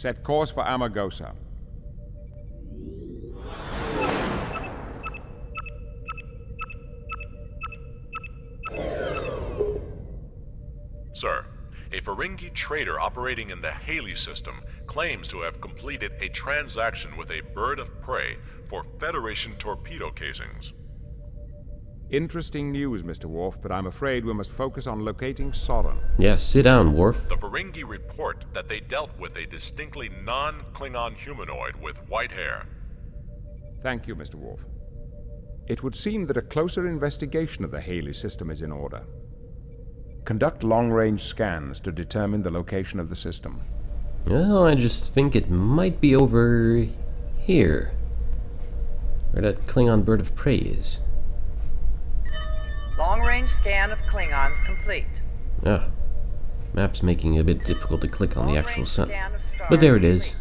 Set course for Amagosa. Sir, a Ferengi trader operating in the Halee system claims to have completed a transaction with a bird of prey for Federation torpedo casings. Interesting news, Mr. Worf, but I'm afraid we must focus on locating Soran. Yes, sit down, Worf. The Ferengi report that they dealt with a distinctly non-Klingon humanoid with white hair. Thank you, Mr. Worf. It would seem that a closer investigation of the Halee system is in order. Conduct long-range scans to determine the location of the system. Well, I just think it might be over here, where that Klingon bird of prey is. Long-range scan of Klingons complete. Ah, map's making it a bit difficult to click on the actual sun. Scan of stars But there it is. complete.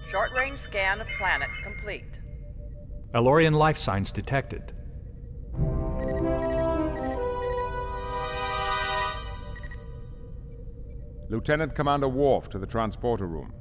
Short-range scan of planet complete. Elorian life signs detected. Lieutenant Commander Worf to the transporter room.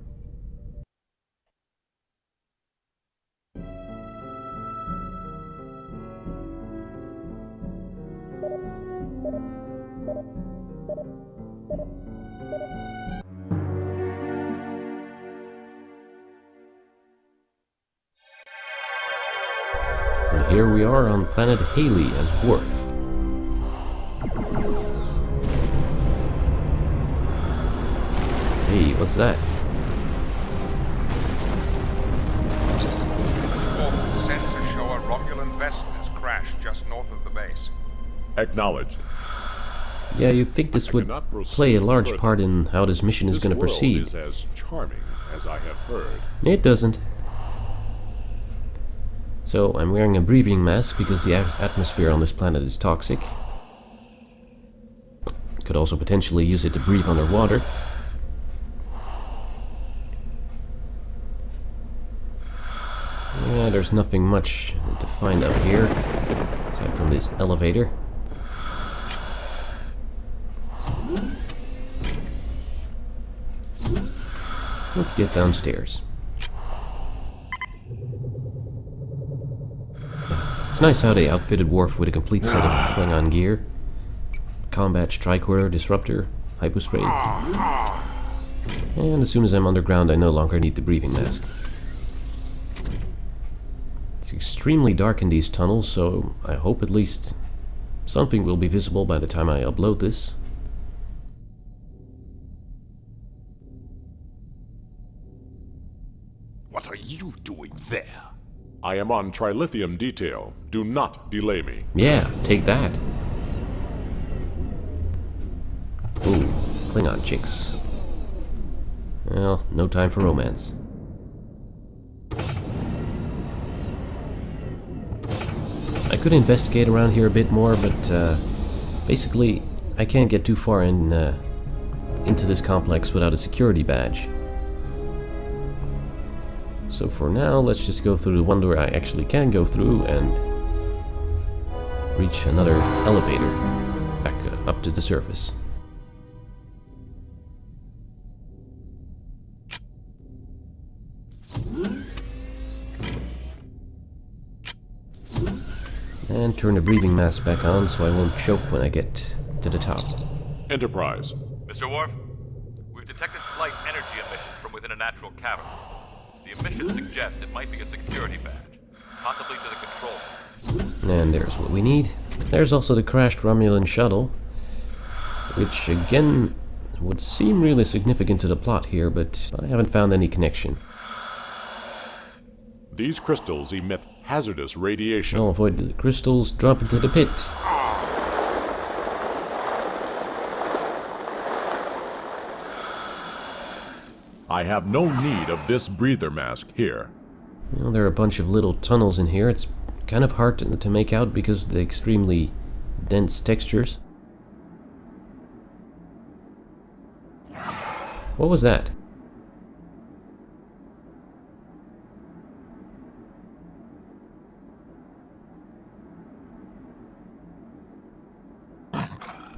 And here we are on planet Halee as Worf. Hey, what's that? Worf, sensors show a Romulan vessel has crashed just north of the base. Acknowledged. Yeah, you'd think this would play a large part in how this mission is going to proceed. This world is as charming as I have heard. It doesn't. So, I'm wearing a breathing mask because the atmosphere on this planet is toxic. Could also potentially use it to breathe underwater. Yeah, there's nothing much to find out here, aside from this elevator. Let's get downstairs. It's nice how they outfitted Worf with a complete set of Klingon gear. Combat tricorder, disruptor, hypospray. And as soon as I'm underground, I no longer need the breathing mask. It's extremely dark in these tunnels, so I hope at least something will be visible by the time I upload this. What are you doing there? I am on Trilithium detail. Do not delay me. Yeah, take that. Ooh, Klingon chicks. Well, no time for romance. I could investigate around here a bit more, but basically I can't get too far into this complex without a security badge. So for now, let's just go through the one door I actually can go through and reach another elevator back up to the surface. And turn the breathing mask back on so I won't choke when I get to the top. Enterprise. Mr. Worf, we've detected slight energy emissions from within a natural cavern. The emissions suggest it might be a security badge, possibly to the control. And there's what we need. There's also the crashed Romulan shuttle, which again would seem really significant to the plot here, but I haven't found any connection. These crystals emit hazardous radiation. I'll avoid the crystals, drop into the pit. I have no need of this breather mask here. Well, there are a bunch of little tunnels in here. It's kind of hard to make out because of the extremely dense textures. What was that?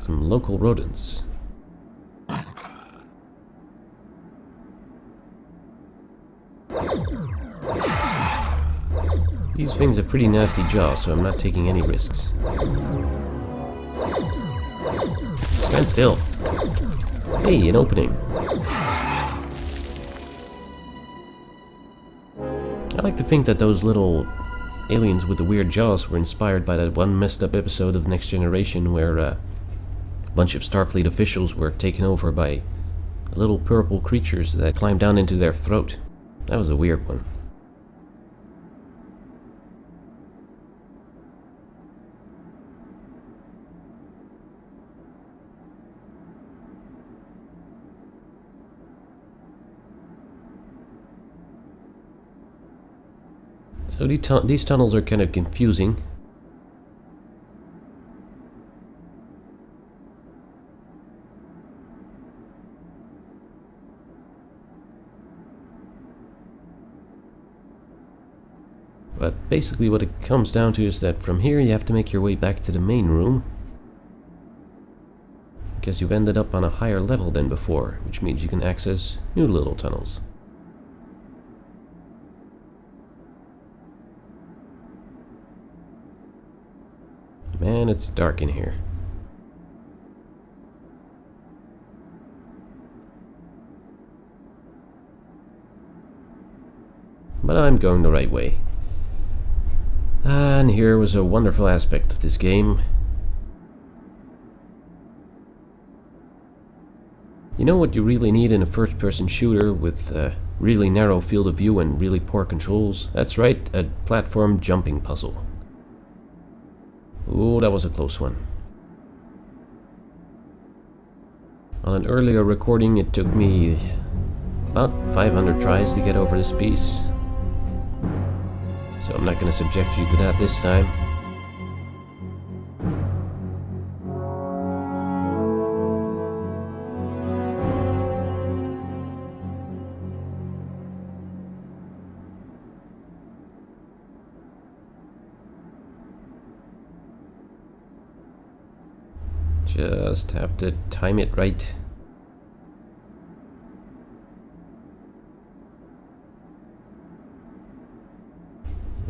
Some local rodents. These things have pretty nasty jaws, so I'm not taking any risks. Stand still. Hey, an opening. I like to think that those little aliens with the weird jaws were inspired by that one messed up episode of Next Generation where a bunch of Starfleet officials were taken over by little purple creatures that climbed down into their throat. That was a weird one. So these tunnels are kind of confusing. But basically what it comes down to is that from here you have to make your way back to the main room. Because you've ended up on a higher level than before, which means you can access new little tunnels. Man, it's dark in here. But I'm going the right way. And here was a wonderful aspect of this game. You know what you really need in a first-person shooter with a really narrow field of view and really poor controls? That's right, a platform jumping puzzle. Ooh, that was a close one. On an earlier recording, it took me about 500 tries to get over this piece. So I'm not going to subject you to that this time. Just have to time it right.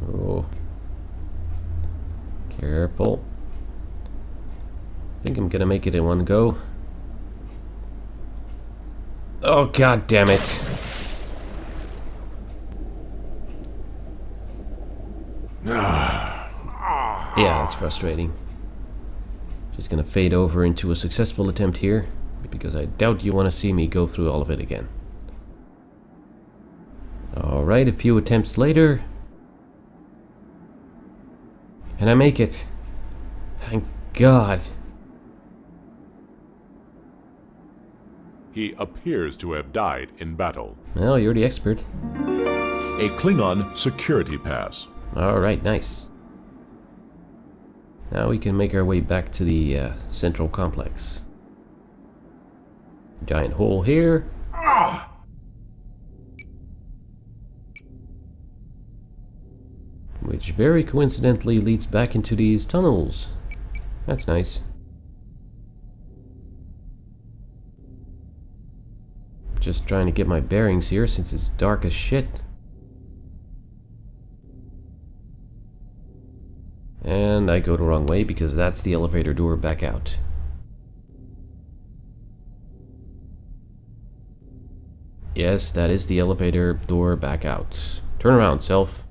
Oh. Careful. I think I'm gonna make it in one go. Oh, god damn it. Yeah, that's frustrating. Just gonna fade over into a successful attempt here, because I doubt you want to see me go through all of it again. Alright, a few attempts later. And I make it. Thank God. He appears to have died in battle. Well, you're the expert. A Klingon security pass. Alright, nice. Now we can make our way back to the central complex. Giant hole here. Which very coincidentally leads back into these tunnels. That's nice. Just trying to get my bearings here since it's dark as shit. And I go the wrong way because that's the elevator door back out. Yes, that is the elevator door back out. Turn around, self.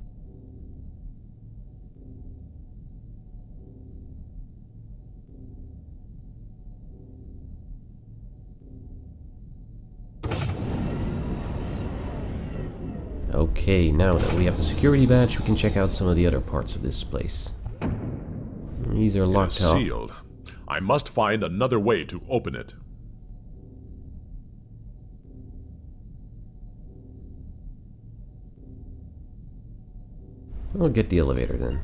Okay, now that we have the security badge, we can check out some of the other parts of this place. These are locked up. Sealed. I must find another way to open it. I'll get the elevator then.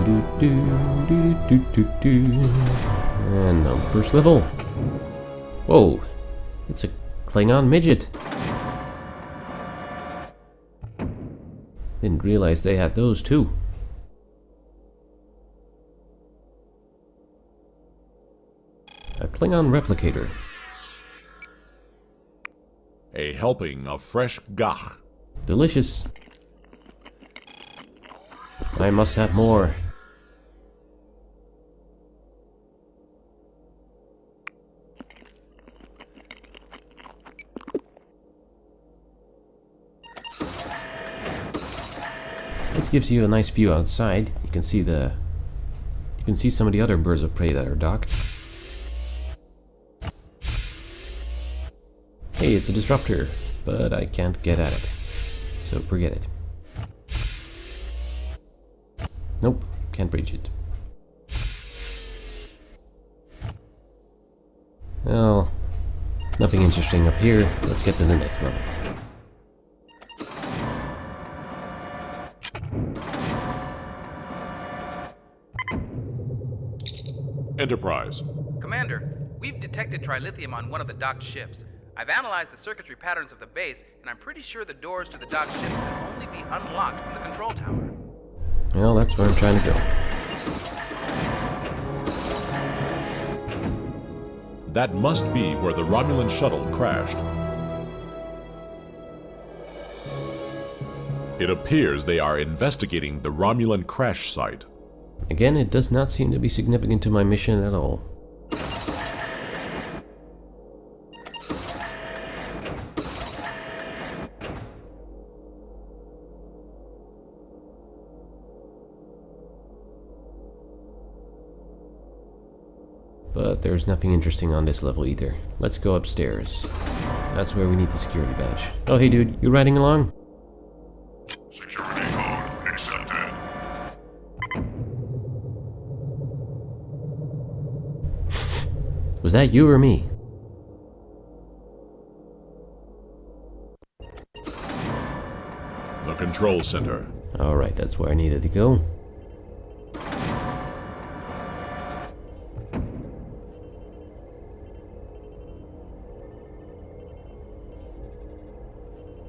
And on first level. Whoa, it's a Klingon midget. Didn't realize they had those too. A Klingon replicator. A helping of fresh gach. Delicious. I must have more. This gives you a nice view outside. You can see some of the other birds of prey that are docked. Hey, it's a disruptor, but I can't get at it. So forget it. Nope, can't breach it. Well, nothing interesting up here. Let's get to the next level. Enterprise. Commander, we've detected Trilithium on one of the docked ships. I've analyzed the circuitry patterns of the base, and I'm pretty sure the doors to the docked ships can only be unlocked from the control tower. Well, that's where I'm trying to go. That must be where the Romulan shuttle crashed. It appears they are investigating the Romulan crash site. Again, it does not seem to be significant to my mission at all. But there's nothing interesting on this level either. Let's go upstairs. That's where we need the security badge. Oh hey dude, you riding along? Security code accepted. Was that you or me? The control center. Alright, that's where I needed to go.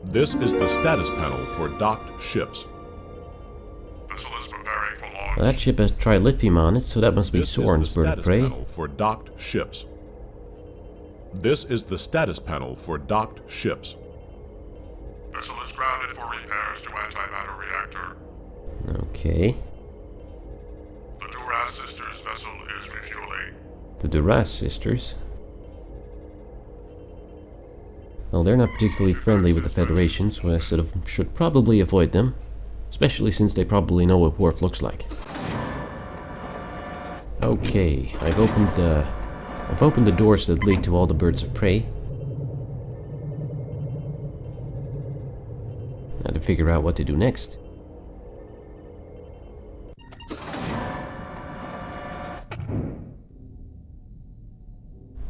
This is the status panel for docked ships. Vessel is preparing for launch. Well, that ship has Trilithium on it, so that must be This is the Soran's bird of status prey. panel for docked ships. This is the status panel for docked ships. Vessel is grounded for repairs to antimatter reactor. Okay. The Duras sisters vessel is refueling. The Duras sisters. Well, they're not particularly friendly with the Federation, so I should probably avoid them. Especially since they probably know what Worf looks like. Okay, I've opened the doors that lead to all the birds of prey. Now to figure out what to do next.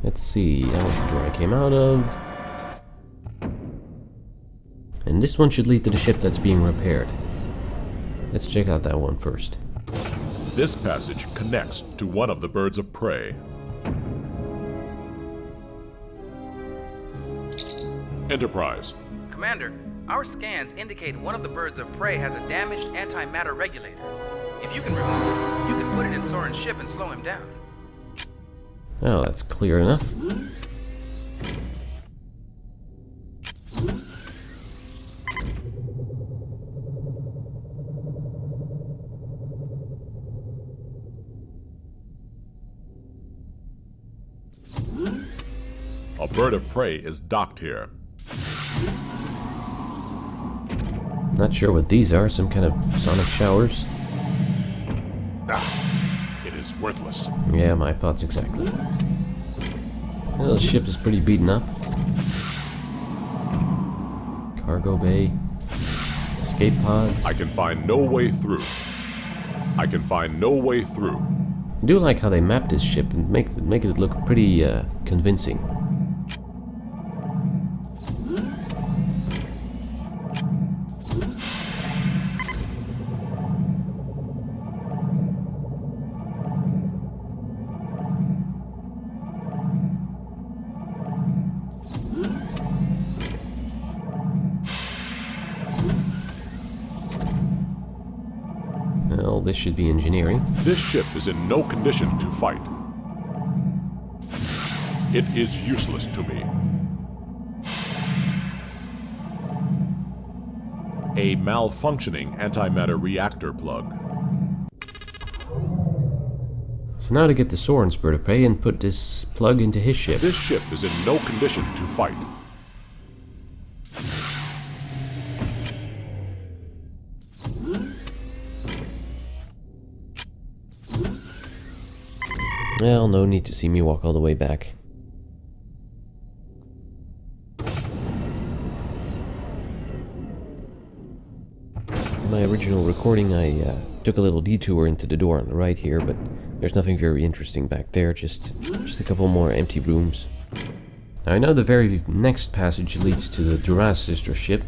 Let's see, that was the door I came out of. And this one should lead to the ship that's being repaired. Let's check out that one first. This passage connects to one of the birds of prey. Enterprise. Commander, our scans indicate one of the birds of prey has a damaged antimatter regulator. If you can remove it, you can put it in Soran's ship and slow him down. Well, that's clear enough. A bird of prey is docked here. Not sure what these are, some kind of sonic showers. It is worthless. Yeah, my thoughts exactly. Well, the ship is pretty beaten up. Cargo bay. Escape pods. I can find no way through. I can find no way through. I do like how they mapped this ship and make it look pretty convincing. this should be engineering. This ship is in no condition to fight. It is useless to me. A malfunctioning antimatter reactor plug. So now to get the Soran's bird of prey and put this plug into his ship. This ship is in no condition to fight. Well, no need to see me walk all the way back. In my original recording, I took a little detour into the door on the right here, but there's nothing very interesting back there, just a couple more empty rooms. Now I know the very next passage leads to the Duras sister ship.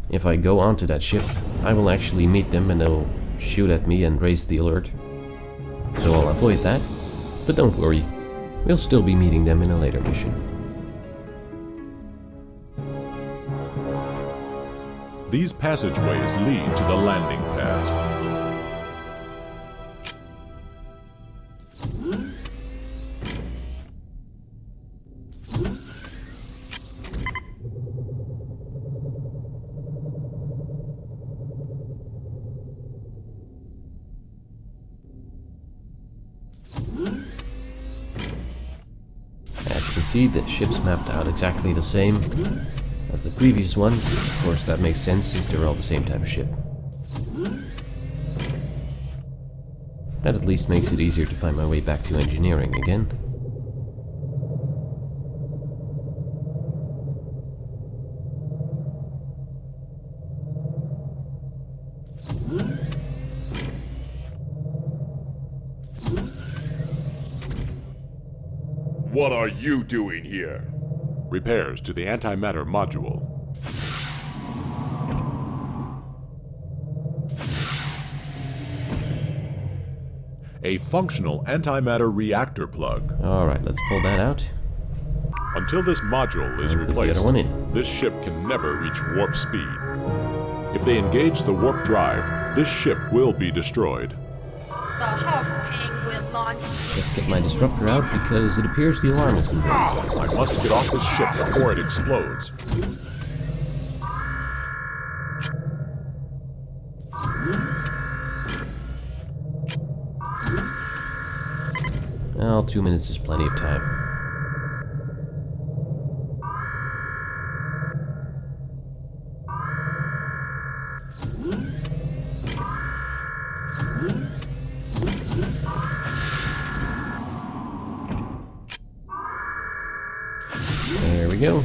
If I go onto that ship, I will actually meet them and they'll shoot at me and raise the alert. So I'll avoid that, but don't worry, we'll still be meeting them in a later mission. These passageways lead to the landing pads. As you can see, the ship's mapped out exactly the same as the previous one. Of course, that makes sense since they're all the same type of ship. That at least makes it easier to find my way back to engineering again. What are you doing here? Repairs to the antimatter module. A functional antimatter reactor plug. Alright, let's pull that out. Until this module is And put the replaced, other one in. this ship can never reach warp speed. If they engage the warp drive, this ship will be destroyed. The Hawk will launch. Let's get my disruptor out because it appears the alarm has been raised. I must get off this ship before it explodes. Well, 2 minutes is plenty of time. There we go.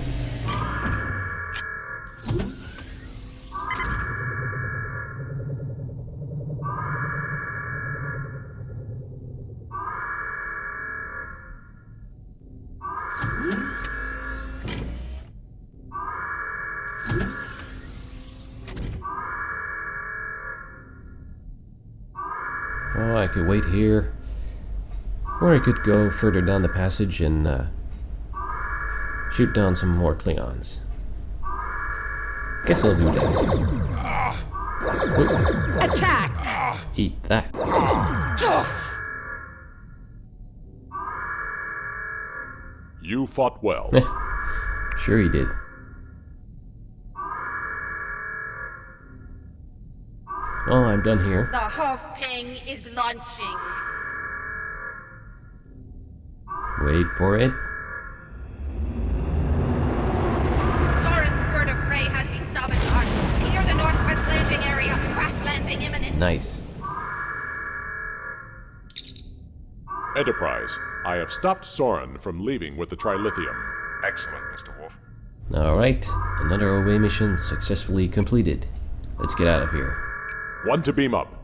Oh, I could wait here. Or I could go further down the passage and shoot down some more Klingons. Guess I'll do that. Attack! Eat that. You fought well. Sure he did. Oh, I'm done here. The Hofping is launching. Wait for it. Soran's bird of prey has been sabotaged. Near the northwest landing area. Crash landing imminent. Nice. Enterprise, I have stopped Soran from leaving with the Trilithium. Excellent, Mr. Worf. Alright, another away mission successfully completed. Let's get out of here. One to beam up.